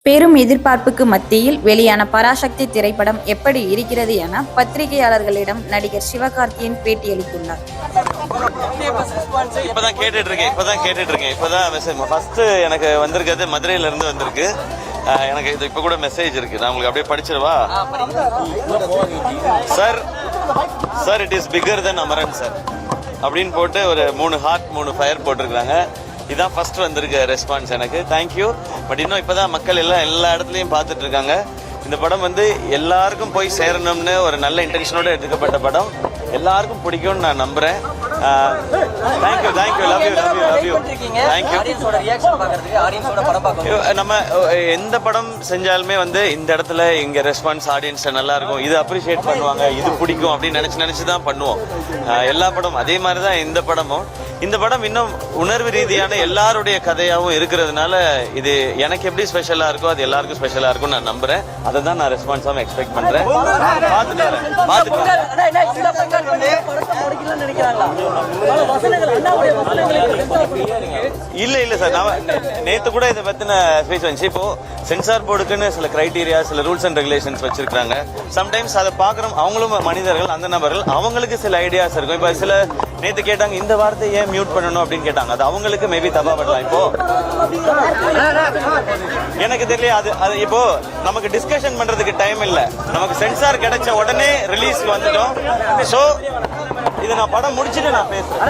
பெரும் எதிர்பார்ப்புக்கு மத்தியில் வெளியான பராசக்தி திரைப்படம் எப்படி இருக்கிறது என பத்திரிகையாளர்களிடம் நடிகர் சிவகார்த்திகேயன் பேட்டியளித்துள்ளார். இப்பதான் கேட்டுட்டு இருக்கேன். ஃபர்ஸ்ட் எனக்கு வந்திருக்கிறது மதுரையில இருந்து வந்திருக்கு. எனக்கு இது இப்ப கூட மெசேஜ் இருக்கு. நான் உங்களுக்கு அப்படியே படிச்சிருவா. Sir it is figure then Amaran sir அப்படின்னு போட்டு ஒரு 3 ஹார்ட் 3 ஃபயர் போட்டிருக்காங்க. இதான் ஃபர்ஸ்ட் வந்திருக்க ரெஸ்பான்ஸ் எனக்கு. தேங்க்யூ. பட் இன்னும் இப்பதான் மக்கள் எல்லா இடத்துலையும் பார்த்துட்டு இருக்காங்க. இந்த படம் எல்லாருக்கும் போய் சேரணும்னு ஒரு நல்ல இன்டென்ஷனோட எடுக்கப்பட்ட படம். எல்லாருக்கும் பிடிக்கும்னு நான் நம்புறேன். தேங்க்யூ. Love you. நம்ம எந்த படம் செஞ்சாலுமே இந்த இடத்துல இங்க ரெஸ்பான்ஸ் ஆடியன்ஸ் நல்லா இருக்கும், இது அப்ரிஷியேட் பண்ணுவாங்க, இது பிடிக்கும் அப்படின்னு நினைச்சு தான் பண்ணுவோம். எல்லா படம் அதே மாதிரி தான் இந்த படமும். இந்த படம் இன்னும் உணர்வு ரீதியான எல்லாருடைய கதையாகவும் இருக்கிறதுனால இது எனக்கு எப்படி ஸ்பெஷலா இருக்கோ அது எல்லாருக்கும் ஸ்பெஷலா இருக்கும் நான் நம்புறேன். அதை தான் நான் ரெஸ்பான்ஸாக எக்ஸ்பெக்ட் பண்றேன். இல்ல சார், நான் நேத்து கூட இதை பத்தின ஸ்பீச் வந்துச்சு. இப்போ சென்சார் போர்டுக்குன்னு சில கிரைட்டீரியா, சில ரூல்ஸ் அண்ட் ரெகுலேஷன்ஸ் வச்சிருக்காங்க. சம்டைம்ஸ் அதை பாக்குறோம், அவங்களும் மனிதர்கள், அந்த நபர்கள், அவங்களுக்கு சில ஐடியாஸ் இருக்கும். இப்ப சில நேத்து கேட்டாங்க இந்த வார்த்தை ஏன் மியூட் பண்ணணும் அப்படின்னு கேட்டாங்க. அது அவங்களுக்கு மேபி தப்பா படலாம். இப்போ எனக்கு தெரியல. அது இப்போ நமக்கு டிஸ்கஷன் பண்றதுக்கு டைம் இல்ல. நமக்கு சென்சார் கிடைச்ச உடனே ரிலீஸ்க்கு வந்துட்டோம். சோ இதை நான் படம் முடிச்சுட்டு நான் பேசுறேன்.